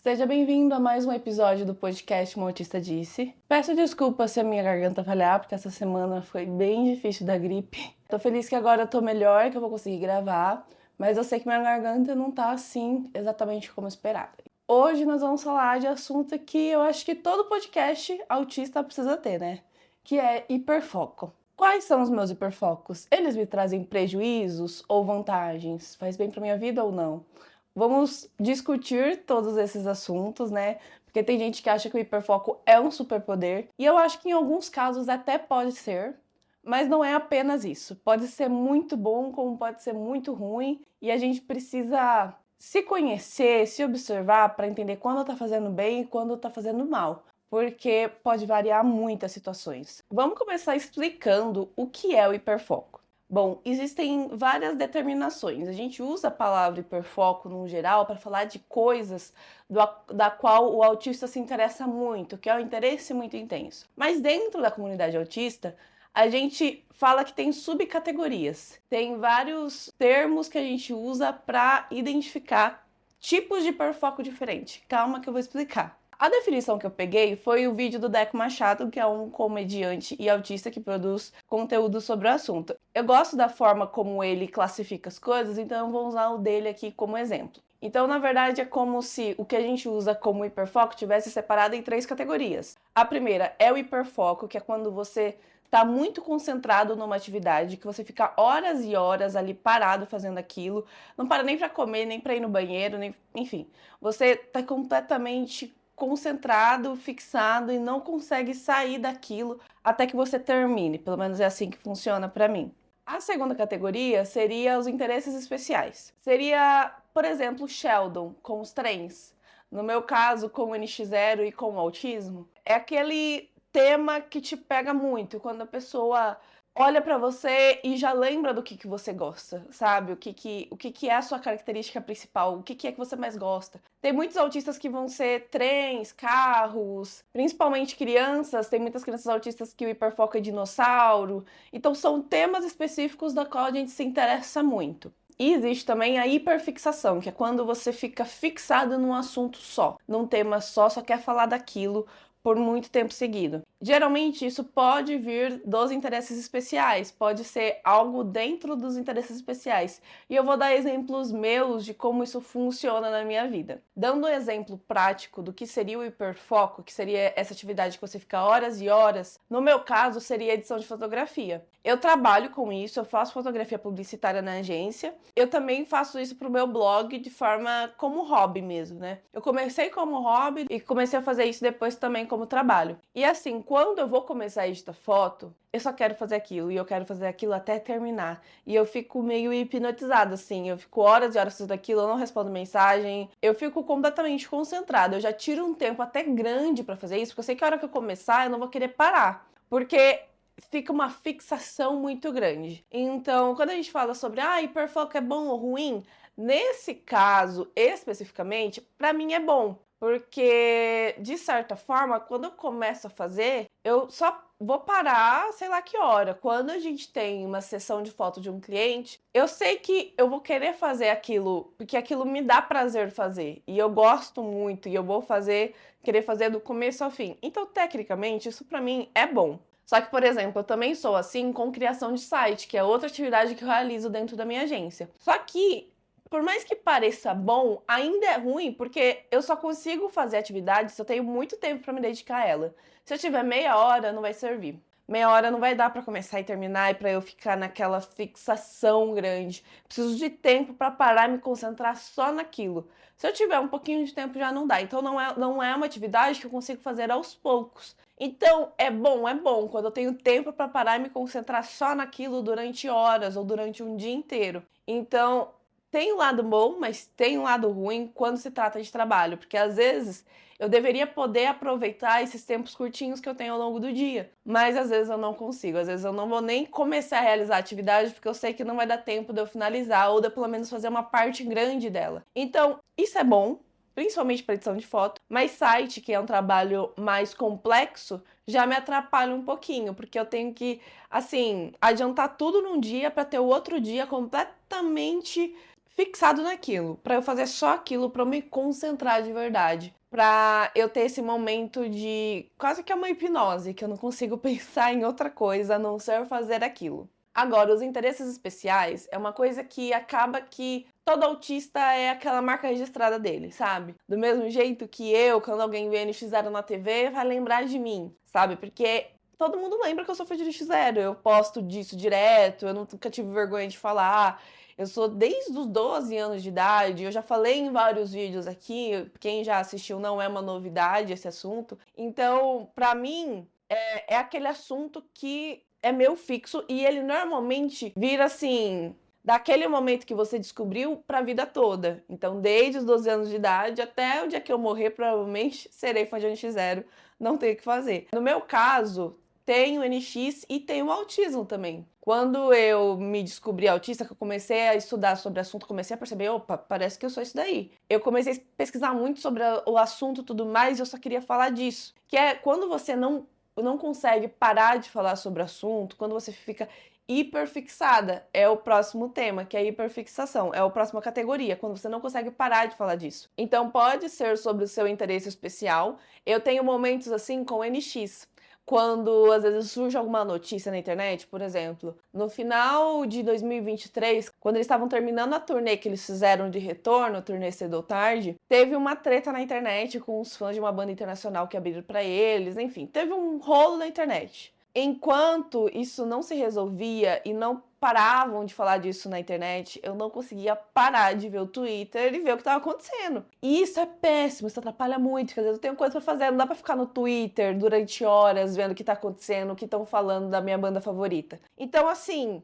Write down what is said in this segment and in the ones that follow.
Seja bem-vindo a mais um episódio do podcast Uma Autista Disse. Peço desculpas se a minha garganta falhar, porque essa semana foi bem difícil da gripe. Tô feliz que agora eu tô melhor, que eu vou conseguir gravar, mas eu sei que minha garganta não tá assim exatamente como esperado. Hoje nós vamos falar de assunto que eu acho que todo podcast autista precisa ter, né? Que é hiperfoco. Quais são os meus hiperfocos? Eles me trazem prejuízos ou vantagens? Faz bem pra minha vida ou não? Vamos discutir todos esses assuntos, né? Porque tem gente que acha que o hiperfoco é um superpoder, e eu acho que em alguns casos até pode ser, mas não é apenas isso. Pode ser muito bom, como pode ser muito ruim, e a gente precisa se conhecer, se observar para entender quando tá fazendo bem e quando tá fazendo mal, porque pode variar muitas situações. Vamos começar explicando o que é o hiperfoco. Bom, existem várias determinações. A gente usa a palavra hiperfoco no geral para falar de coisas da qual o autista se interessa muito, que é um interesse muito intenso. Mas dentro da comunidade autista, a gente fala que tem subcategorias. Tem vários termos que a gente usa para identificar tipos de hiperfoco diferente. Calma que eu vou explicar. A definição que eu peguei foi o vídeo do Deco Machado, que é um comediante e autista que produz conteúdo sobre o assunto. Eu gosto da forma como ele classifica as coisas, então eu vou usar o dele aqui como exemplo. Então, na verdade, é como se o que a gente usa como hiperfoco tivesse separado em 3 categorias. A primeira é o hiperfoco, que é quando você está muito concentrado numa atividade, que você fica horas e horas ali parado fazendo aquilo, não para nem para comer, nem para ir no banheiro, nem, enfim. Você está completamente concentrado, fixado e não consegue sair daquilo até que você termine. Pelo menos é assim que funciona para mim. A segunda categoria seria os interesses especiais. Seria, por exemplo, Sheldon com os trens. No meu caso, com o NX0 e com o autismo, é aquele tema que te pega muito quando a pessoa olha pra você e já lembra do que você gosta, sabe? O que é a sua característica principal, o que é que você mais gosta. Tem muitos autistas que vão ser trens, carros, principalmente crianças, tem muitas crianças autistas que o hiperfoco é dinossauro. Então são temas específicos da qual a gente se interessa muito. E existe também a hiperfixação, que é quando você fica fixado num assunto só, num tema só quer falar daquilo por muito tempo seguido. Geralmente isso pode vir dos interesses especiais, pode ser algo dentro dos interesses especiais. E eu vou dar exemplos meus de como isso funciona na minha vida. Dando um exemplo prático do que seria o hiperfoco, que seria essa atividade que você fica horas e horas, no meu caso seria edição de fotografia. Eu trabalho com isso, eu faço fotografia publicitária na agência. Eu também faço isso pro meu blog de forma como hobby mesmo, né? Eu comecei como hobby e comecei a fazer isso depois também como trabalho. E assim, quando eu vou começar a editar foto, eu só quero fazer aquilo e eu quero fazer aquilo até terminar. E eu fico meio hipnotizada, assim. Eu fico horas e horas fazendo aquilo, eu não respondo mensagem. Eu fico completamente concentrada. Eu já tiro um tempo até grande pra fazer isso, porque eu sei que a hora que eu começar, eu não vou querer parar. Porque fica uma fixação muito grande. Então, quando a gente fala sobre hiperfoco é bom ou ruim, nesse caso especificamente, pra mim é bom. Porque, de certa forma, quando eu começo a fazer, eu só vou parar, sei lá que hora. Quando a gente tem uma sessão de foto de um cliente, eu sei que eu vou querer fazer aquilo, porque aquilo me dá prazer fazer. E eu gosto muito, e eu vou querer fazer do começo ao fim. Então, tecnicamente, isso pra mim é bom. Só que, por exemplo, eu também sou assim com criação de site, que é outra atividade que eu realizo dentro da minha agência. Só que, por mais que pareça bom, ainda é ruim, porque eu só consigo fazer atividade se eu tenho muito tempo para me dedicar a ela. Se eu tiver meia hora, não vai servir. Meia hora não vai dar para começar e terminar e para eu ficar naquela fixação grande. Preciso de tempo para parar e me concentrar só naquilo. Se eu tiver um pouquinho de tempo já não dá. Então não é uma atividade que eu consigo fazer aos poucos. Então é bom quando eu tenho tempo para parar e me concentrar só naquilo durante horas ou durante um dia inteiro. Então tem um lado bom, mas tem um lado ruim quando se trata de trabalho, porque às vezes eu deveria poder aproveitar esses tempos curtinhos que eu tenho ao longo do dia, mas às vezes eu não consigo, às vezes eu não vou nem começar a realizar a atividade porque eu sei que não vai dar tempo de eu finalizar ou de eu pelo menos fazer uma parte grande dela. Então, isso é bom, principalmente para edição de foto, mas site, que é um trabalho mais complexo, já me atrapalha um pouquinho, porque eu tenho que, assim, adiantar tudo num dia para ter o outro dia completamente fixado naquilo, pra eu fazer só aquilo, pra eu me concentrar de verdade. Pra eu ter esse momento de quase que uma hipnose, que eu não consigo pensar em outra coisa a não ser fazer aquilo. Agora, os interesses especiais é uma coisa que acaba que todo autista é aquela marca registrada dele, sabe? Do mesmo jeito que eu, quando alguém vê NX0 na TV, vai lembrar de mim, sabe? Porque todo mundo lembra que eu sou fã de NX0, eu posto disso direto, eu nunca tive vergonha de falar. Eu sou desde os 12 anos de idade, eu já falei em vários vídeos aqui, quem já assistiu não é uma novidade esse assunto. Então, pra mim, é aquele assunto que é meu fixo e ele normalmente vira assim, daquele momento que você descobriu pra vida toda. Então, desde os 12 anos de idade até o dia que eu morrer, provavelmente serei fã de NX0, não tenho o que fazer. No meu caso, tem o NX e tem o autismo também. Quando eu me descobri autista, que eu comecei a estudar sobre o assunto, comecei a perceber, opa, parece que eu sou isso daí. Eu comecei a pesquisar muito sobre o assunto e tudo mais, e eu só queria falar disso. Que é quando você não consegue parar de falar sobre o assunto, quando você fica hiperfixada, é o próximo tema, que é a hiperfixação, é a próxima categoria, quando você não consegue parar de falar disso. Então pode ser sobre o seu interesse especial. Eu tenho momentos assim com NX, quando às vezes surge alguma notícia na internet, por exemplo, no final de 2023, quando eles estavam terminando a turnê que eles fizeram de retorno, a turnê Cedo ou Tarde, teve uma treta na internet com os fãs de uma banda internacional que abriram pra eles, enfim, teve um rolo na internet. Enquanto isso não se resolvia e não paravam de falar disso na internet, eu não conseguia parar de ver o Twitter e ver o que estava acontecendo. E isso é péssimo, isso atrapalha muito, porque às vezes eu tenho coisa pra fazer, não dá pra ficar no Twitter durante horas vendo o que tá acontecendo, o que estão falando da minha banda favorita. Então, assim,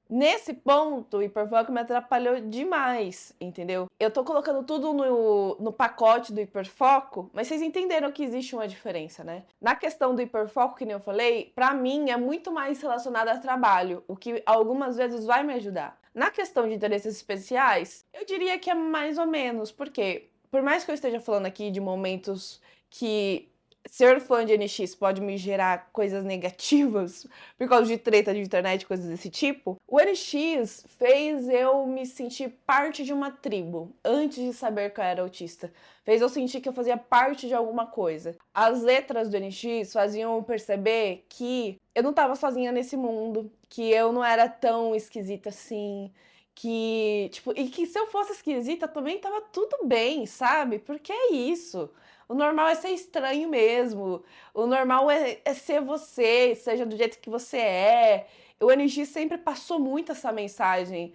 nesse ponto, o hiperfoco me atrapalhou demais, entendeu? Eu tô colocando tudo no pacote do hiperfoco, mas vocês entenderam que existe uma diferença, né? Na questão do hiperfoco, que nem eu falei, pra mim é muito mais relacionado a trabalho, o que algumas vezes vai me ajudar. Na questão de interesses especiais, eu diria que é mais ou menos, porque por mais que eu esteja falando aqui de momentos que ser fã de NX pode me gerar coisas negativas por causa de treta de internet, coisas desse tipo, o NX fez eu me sentir parte de uma tribo antes de saber que eu era autista. Fez eu sentir que eu fazia parte de alguma coisa. As letras do NX faziam eu perceber que eu não estava sozinha nesse mundo, que eu não era tão esquisita assim, que, tipo, e que se eu fosse esquisita também tava tudo bem, sabe? Porque é isso. O normal é ser estranho mesmo. O normal é ser você, seja do jeito que você é. O NX sempre passou muito essa mensagem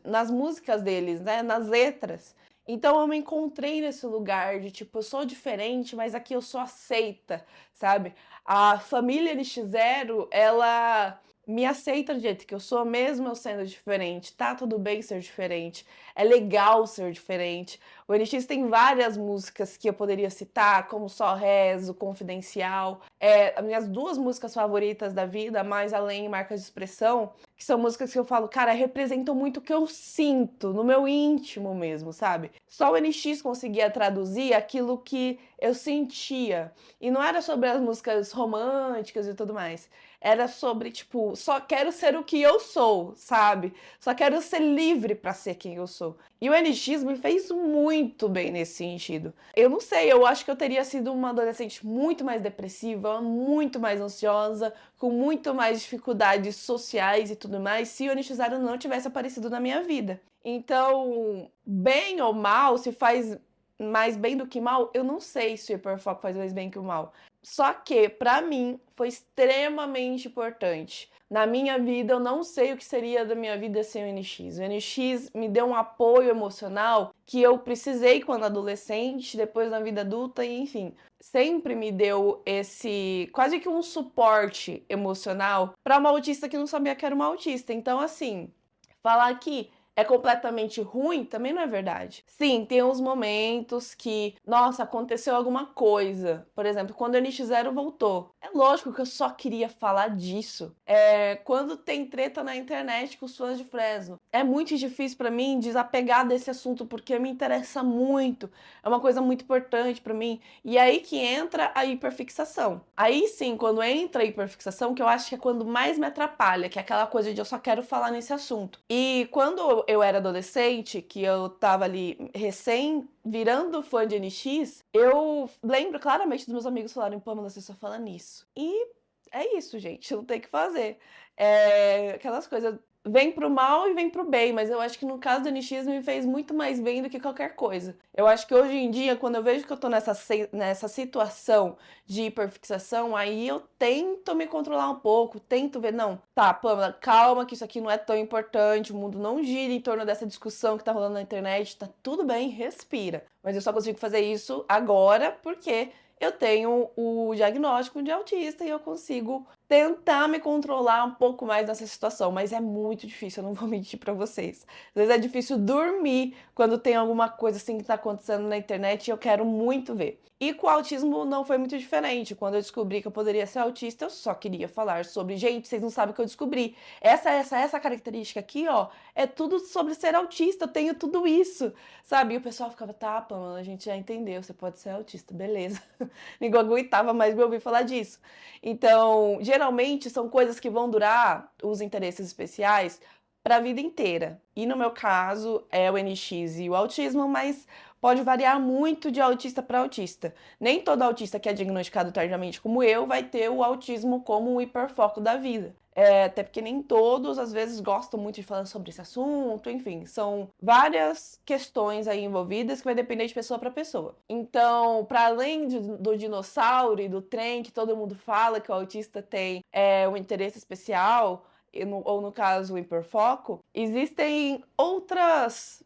nas músicas deles, né? Nas letras. Então eu me encontrei nesse lugar de tipo, eu sou diferente, mas aqui eu sou aceita, sabe? A família NX0, ela me aceita do jeito que eu sou, mesmo eu sendo diferente. Tá tudo bem ser diferente. É legal ser diferente. O NX tem várias músicas que eu poderia citar, como Só Rezo, Confidencial. As minhas duas músicas favoritas da vida, Mais Além e Marcas de Expressão, que são músicas que eu falo, cara, representam muito o que eu sinto, no meu íntimo mesmo, sabe? Só o NX conseguia traduzir aquilo que eu sentia. E não era sobre as músicas românticas e tudo mais. Era sobre, tipo, só quero ser o que eu sou, sabe? Só quero ser livre pra ser quem eu sou. E o NX me fez muito bem nesse sentido. Eu não sei, eu acho que eu teria sido uma adolescente muito mais depressiva, muito mais ansiosa, com muito mais dificuldades sociais e tudo mais, se o NX0 não tivesse aparecido na minha vida. Então, bem ou mal, se faz mais bem do que mal, eu não sei se o hiperfoco faz mais bem que o mal. Só que, pra mim, foi extremamente importante. Na minha vida, eu não sei o que seria da minha vida sem o NX. O NX me deu um apoio emocional que eu precisei quando adolescente, depois na vida adulta, e enfim. Sempre me deu esse, quase que um suporte emocional para uma autista que não sabia que era uma autista. Então, assim, falar que é completamente ruim também não é verdade. Sim, tem uns momentos que, nossa, aconteceu alguma coisa. Por exemplo, quando o NX0 voltou. É lógico que eu só queria falar disso. Quando tem treta na internet com os fãs de Fresno. É muito difícil pra mim desapegar desse assunto porque me interessa muito. É uma coisa muito importante pra mim. E aí que entra a hiperfixação. Aí sim, quando entra a hiperfixação, que eu acho que é quando mais me atrapalha, que é aquela coisa de eu só quero falar nesse assunto. E quando eu era adolescente, que eu tava ali recém virando fã de NX, eu lembro claramente dos meus amigos falarem, Pamela, você só fala nisso. E é isso, gente, não tem o que fazer. Aquelas coisas, vem pro mal e vem pro bem, mas eu acho que no caso do NX me fez muito mais bem do que qualquer coisa. Eu acho que hoje em dia, quando eu vejo que eu tô nessa situação de hiperfixação, aí eu tento me controlar um pouco, tento ver, não, tá, Pamela, calma que isso aqui não é tão importante, o mundo não gira em torno dessa discussão que tá rolando na internet, tá tudo bem, respira. Mas eu só consigo fazer isso agora porque eu tenho o diagnóstico de autista e eu consigo tentar me controlar um pouco mais nessa situação, mas é muito difícil, eu não vou mentir pra vocês. Às vezes é difícil dormir quando tem alguma coisa assim que tá acontecendo na internet e eu quero muito ver. E com o autismo não foi muito diferente. Quando eu descobri que eu poderia ser autista, eu só queria falar sobre, gente, vocês não sabem o que eu descobri. Essa característica aqui, ó, é tudo sobre ser autista, eu tenho tudo isso, sabe? E o pessoal ficava, tá, Pamela, a gente já entendeu, você pode ser autista, beleza. Ninguém aguentava mais me ouvir falar disso. Então, geralmente são coisas que vão durar, os interesses especiais, para a vida inteira. E no meu caso é o NX e o autismo, mas pode variar muito de autista para autista. Nem todo autista que é diagnosticado tardiamente como eu vai ter o autismo como um hiperfoco da vida. Até porque nem todos, às vezes, gostam muito de falar sobre esse assunto, enfim, são várias questões aí envolvidas que vai depender de pessoa para pessoa. Então, para além do dinossauro e do trem que todo mundo fala que o autista tem um interesse especial, ou no caso o hiperfoco, existem outras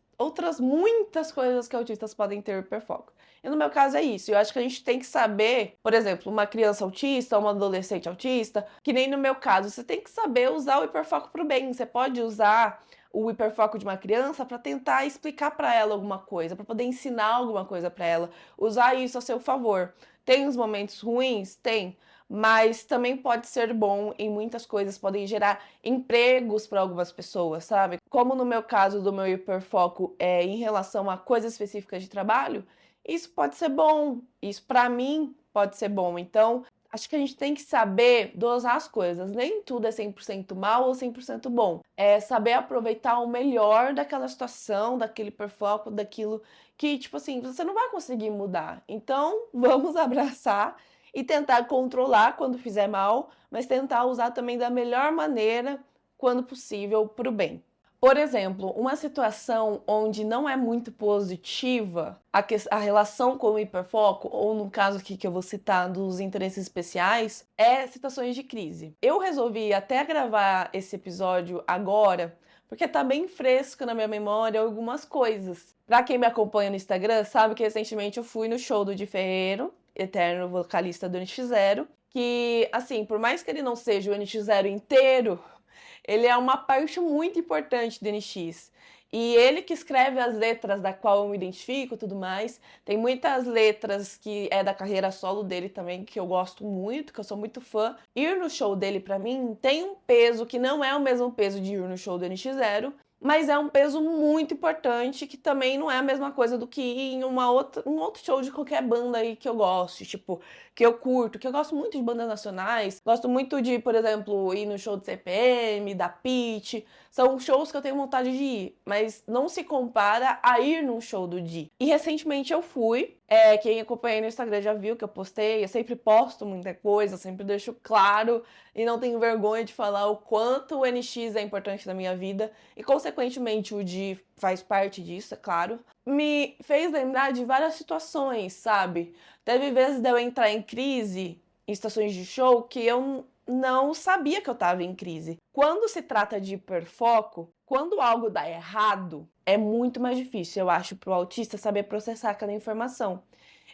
muitas coisas que autistas podem ter hiperfoco. E no meu caso é isso. Eu acho que a gente tem que saber, por exemplo, uma criança autista, uma adolescente autista, que nem no meu caso, você tem que saber usar o hiperfoco para o bem. Você pode usar o hiperfoco de uma criança para tentar explicar para ela alguma coisa, para poder ensinar alguma coisa para ela, usar isso a seu favor. Tem uns momentos ruins? Tem. Mas também pode ser bom em muitas coisas, podem gerar empregos para algumas pessoas, sabe? Como no meu caso do meu hiperfoco em relação a coisas específicas de trabalho, isso pode ser bom, isso para mim pode ser bom. Então, acho que a gente tem que saber dosar as coisas. Nem tudo é 100% mal ou 100% bom. É saber aproveitar o melhor daquela situação, daquele hiperfoco, daquilo que, tipo assim, você não vai conseguir mudar. Então, vamos abraçar e tentar controlar quando fizer mal, mas tentar usar também da melhor maneira, quando possível, para o bem. Por exemplo, uma situação onde não é muito positiva a relação com o hiperfoco, ou no caso aqui que eu vou citar dos interesses especiais, é situações de crise. Eu resolvi até gravar esse episódio agora, porque tá bem fresco na minha memória algumas coisas. Pra quem me acompanha no Instagram, sabe que recentemente eu fui no show do Di Ferreiro, eterno vocalista do NX0, que, assim, por mais que ele não seja o NX0 inteiro, ele é uma parte muito importante do NX. E ele que escreve as letras da qual eu me identifico e tudo mais. Tem muitas letras que é da carreira solo dele também, que eu gosto muito, que eu sou muito fã. Ir no show dele, pra mim, tem um peso que não é o mesmo peso de ir no show do NX0, mas é um peso muito importante, que também não é a mesma coisa do que ir em um outro show de qualquer banda aí que eu goste, tipo, que eu curto, que eu gosto muito de bandas nacionais, gosto muito de, por exemplo, ir no show do CPM, da Pitty, são shows que eu tenho vontade de ir, mas não se compara a ir num show do Di. E recentemente eu fui, quem acompanha no Instagram já viu que eu postei, eu sempre posto muita coisa, sempre deixo claro e não tenho vergonha de falar o quanto o NX é importante na minha vida e, consequentemente, o Di faz parte disso, é claro. Me fez lembrar de várias situações, sabe? Teve vezes de eu entrar em crise em situações de show que eu não sabia que eu estava em crise. Quando se trata de hiperfoco, quando algo dá errado, é muito mais difícil, eu acho, para o autista saber processar aquela informação.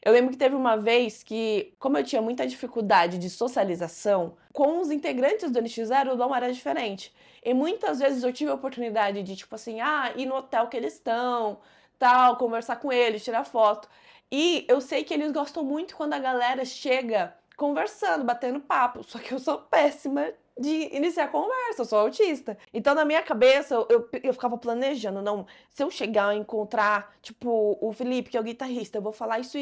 Eu lembro que teve uma vez que, como eu tinha muita dificuldade de socialização, com os integrantes do NX0 o dom era diferente. E muitas vezes eu tive a oportunidade de, tipo assim, ir no hotel que eles estão, tal, conversar com eles, tirar foto. E eu sei que eles gostam muito quando a galera chega conversando, batendo papo, só que eu sou péssima de iniciar conversa, eu sou autista. Então, na minha cabeça, eu ficava planejando, não, se eu chegar a encontrar, tipo, o Felipe, que é o guitarrista, eu vou falar isso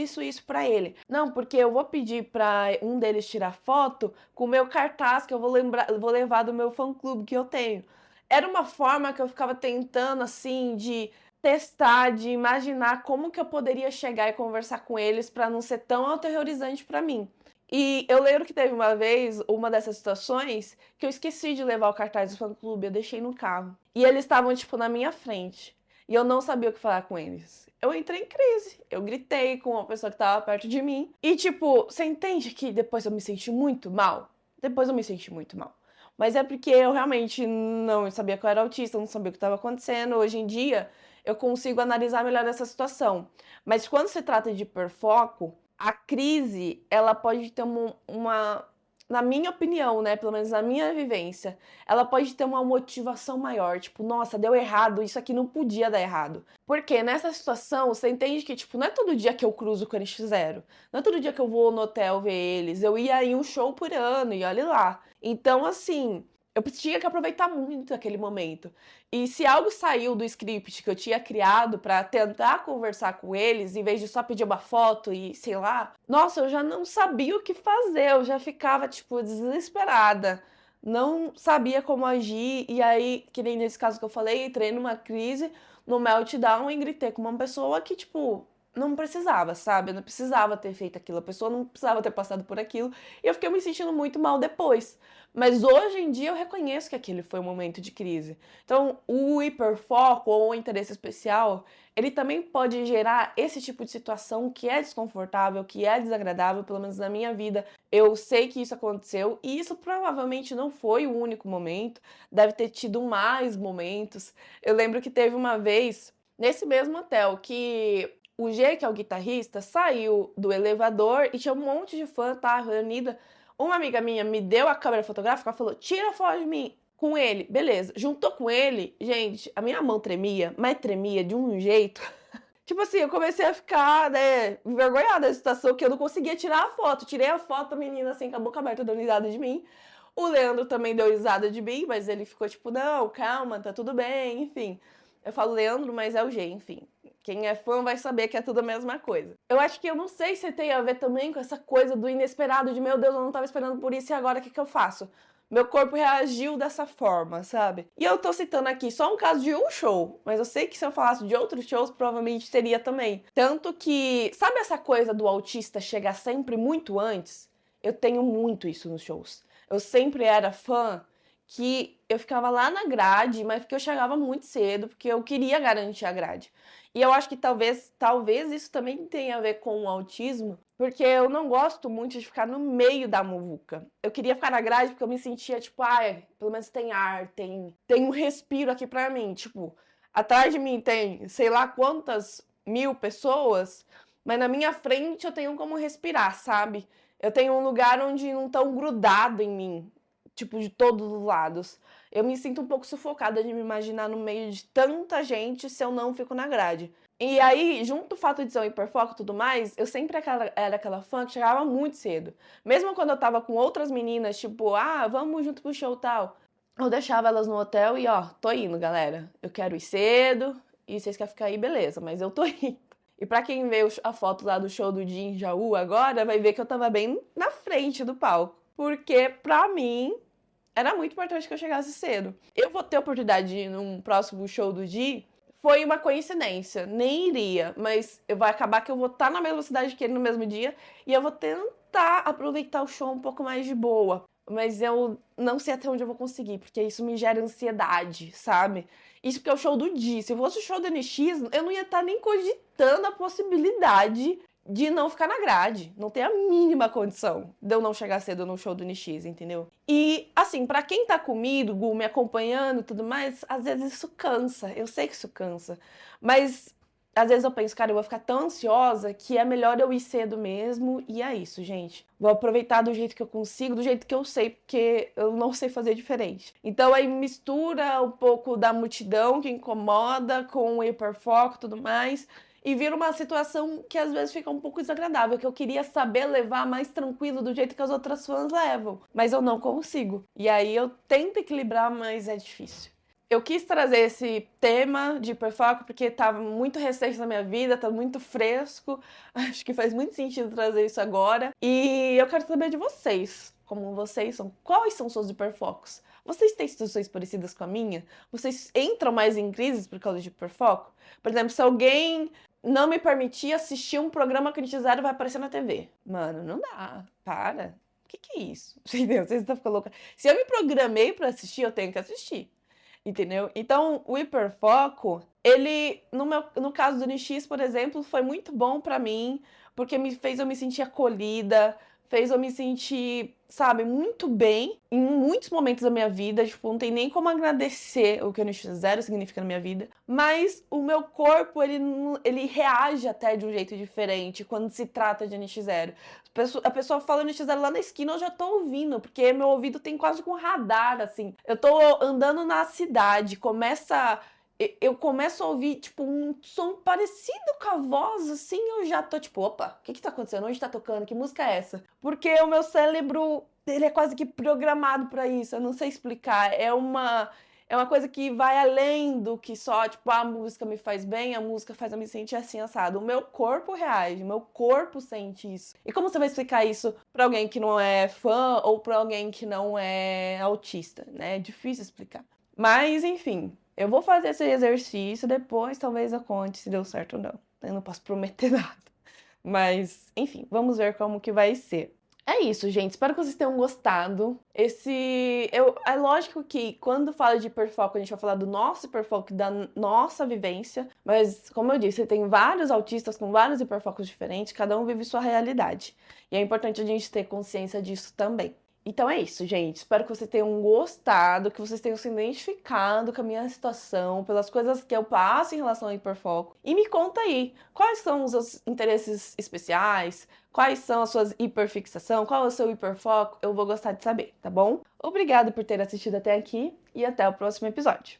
pra ele. Não, porque eu vou pedir pra um deles tirar foto com o meu cartaz, que eu vou levar do meu fã-clube que eu tenho. Era uma forma que eu ficava tentando, assim, de testar, de imaginar como que eu poderia chegar e conversar com eles para não ser tão aterrorizante para mim. E eu lembro que teve uma vez, uma dessas situações, que eu esqueci de levar o cartaz do fã-clube, eu deixei no carro. E eles estavam, tipo, na minha frente. E eu não sabia o que falar com eles. Eu entrei em crise. Eu gritei com uma pessoa que estava perto de mim. E, tipo, você entende que depois eu me senti muito mal? Depois eu me senti muito mal. Mas é porque eu realmente não sabia que eu era autista, não sabia o que estava acontecendo. Hoje em dia, eu consigo analisar melhor essa situação. Mas quando se trata de hiperfoco, a crise, ela pode ter na minha opinião, né, pelo menos na minha vivência, ela pode ter uma motivação maior, tipo, nossa, deu errado, isso aqui não podia dar errado. Porque nessa situação, você entende que, tipo, não é todo dia que eu cruzo com o NX0, não é todo dia que eu vou no hotel ver eles, eu ia em um show por ano, e olha lá. Então, assim, eu tinha que aproveitar muito aquele momento. E se algo saiu do script que eu tinha criado para tentar conversar com eles, em vez de só pedir uma foto e sei lá, nossa, eu já não sabia o que fazer, eu já ficava, tipo, desesperada. Não sabia como agir, e aí, que nem nesse caso que eu falei, entrei numa crise, no meltdown e gritei com uma pessoa que, tipo, não precisava, sabe? Eu não precisava ter feito aquilo, a pessoa não precisava ter passado por aquilo, e eu fiquei me sentindo muito mal depois. Mas hoje em dia eu reconheço que aquele foi um momento de crise. Então, o hiperfoco ou o interesse especial, ele também pode gerar esse tipo de situação que é desconfortável, que é desagradável, pelo menos na minha vida. Eu sei que isso aconteceu e isso provavelmente não foi o único momento, deve ter tido mais momentos. Eu lembro que teve uma vez, nesse mesmo hotel, que o G, que é o guitarrista, saiu do elevador e tinha um monte de fã, tá, reunida. Uma amiga minha me deu a câmera fotográfica, ela falou, tira foto de mim com ele. Beleza, juntou com ele, gente, a minha mão tremia, mas tremia de um jeito. Tipo assim, eu comecei a ficar, né, envergonhada da situação, que eu não conseguia tirar a foto. Tirei a foto, a menina, assim, com a boca aberta, dando risada de mim. O Leandro também deu risada de mim, mas ele ficou tipo, não, calma, tá tudo bem, enfim. Eu falo Leandro, mas é o G, enfim. Quem é fã vai saber que é tudo a mesma coisa. Eu acho que eu não sei se tem a ver também com essa coisa do inesperado, de meu Deus, eu não tava esperando por isso e agora o que eu faço? Meu corpo reagiu dessa forma, sabe? E eu tô citando aqui só um caso de um show, mas eu sei que se eu falasse de outros shows, provavelmente teria também. Tanto que, sabe essa coisa do autista chegar sempre muito antes? Eu tenho muito isso nos shows. Eu sempre era fã que eu ficava lá na grade, mas porque eu chegava muito cedo, porque eu queria garantir a grade. E eu acho que talvez isso também tenha a ver com o autismo, porque eu não gosto muito de ficar no meio da muvuca. Eu queria ficar na grade porque eu me sentia tipo, ai, pelo menos tem ar, tem um respiro aqui pra mim. Tipo, atrás de mim tem sei lá quantas mil pessoas, mas na minha frente eu tenho como respirar, sabe? Eu tenho um lugar onde não tão grudado em mim, tipo, de todos os lados. Eu me sinto um pouco sufocada de me imaginar no meio de tanta gente se eu não fico na grade. E aí, junto o fato de ser um hiperfoco e tudo mais, eu sempre era aquela fã que chegava muito cedo. Mesmo quando eu tava com outras meninas, tipo, ah, vamos junto pro show e tal. Eu deixava elas no hotel e, ó, tô indo, galera. Eu quero ir cedo e vocês querem ficar aí, beleza, mas eu tô indo. E pra quem vê a foto lá do show do Jin em Jaú agora, vai ver que eu tava bem na frente do palco. Porque, pra mim, era muito importante que eu chegasse cedo. Eu vou ter a oportunidade de ir num próximo show do Di. Foi uma coincidência, nem iria, mas vai acabar que eu vou estar na mesma cidade que ele no mesmo dia e eu vou tentar aproveitar o show um pouco mais de boa. Mas eu não sei até onde eu vou conseguir, porque isso me gera ansiedade, sabe? Isso porque é o show do Di. Se fosse o show do NX, eu não ia estar nem cogitando a possibilidade de não ficar na grade. Não tem a mínima condição de eu não chegar cedo no show do NX, entendeu? E, assim, pra quem tá comigo, me acompanhando e tudo mais, às vezes isso cansa. Eu sei que isso cansa. Mas, às vezes eu penso, cara, eu vou ficar tão ansiosa que é melhor eu ir cedo mesmo. E é isso, gente. Vou aproveitar do jeito que eu consigo, do jeito que eu sei, porque eu não sei fazer diferente. Então, aí mistura um pouco da multidão que incomoda com o hiperfoco e tudo mais, e vira uma situação que às vezes fica um pouco desagradável, que eu queria saber levar mais tranquilo do jeito que as outras fãs levam, mas eu não consigo. E aí eu tento equilibrar, mas é difícil. Eu quis trazer esse tema de hiperfoco porque estava muito recente na minha vida, tá muito fresco. Acho que faz muito sentido trazer isso agora. E eu quero saber de vocês. como vocês são. Quais são seus hiperfocos? Vocês têm situações parecidas com a minha? Vocês entram mais em crises por causa de hiperfoco? Por exemplo, se alguém não me permitir assistir um programa que eles fizeram vai aparecer na TV. Mano, não dá. Para. O que é isso? Entendeu? Vocês estão ficando louca. Se eu me programei pra assistir, eu tenho que assistir. Entendeu? Então, o hiperfoco, ele, no caso do NX, por exemplo, foi muito bom pra mim, porque me fez eu me sentir acolhida, fez eu me sentir, sabe, muito bem em muitos momentos da minha vida. Tipo, não tem nem como agradecer o que o NX0 significa na minha vida. Mas o meu corpo, ele reage até de um jeito diferente quando se trata de NX0. A pessoa fala NX0 lá na esquina, eu já tô ouvindo, porque meu ouvido tem quase com um radar, assim. Eu tô andando na cidade, eu começo a ouvir, tipo, um som parecido com a voz, assim, eu já tô tipo, opa, o que tá acontecendo? Onde tá tocando? Que música é essa? Porque o meu cérebro, ele é quase que programado pra isso, eu não sei explicar. É uma coisa que vai além do que só, tipo, a música me faz bem, a música faz eu me sentir assim, assado. O meu corpo reage, o meu corpo sente isso. E como você vai explicar isso pra alguém que não é fã ou pra alguém que não é autista, né? É difícil explicar. Mas, enfim, eu vou fazer esse exercício, depois talvez eu conte se deu certo ou não. Eu não posso prometer nada. Mas, enfim, vamos ver como que vai ser. É isso, gente. Espero que vocês tenham gostado. É lógico que quando fala de hiperfoco, a gente vai falar do nosso hiperfoco, da nossa vivência. Mas, como eu disse, tem vários autistas com vários hiperfocos diferentes, cada um vive sua realidade. E é importante a gente ter consciência disso também. Então é isso, gente. Espero que vocês tenham gostado, que vocês tenham se identificado com a minha situação, pelas coisas que eu passo em relação ao hiperfoco. E me conta aí, quais são os seus interesses especiais? Quais são as suas hiperfixação? Qual é o seu hiperfoco? Eu vou gostar de saber, tá bom? Obrigada por ter assistido até aqui e até o próximo episódio.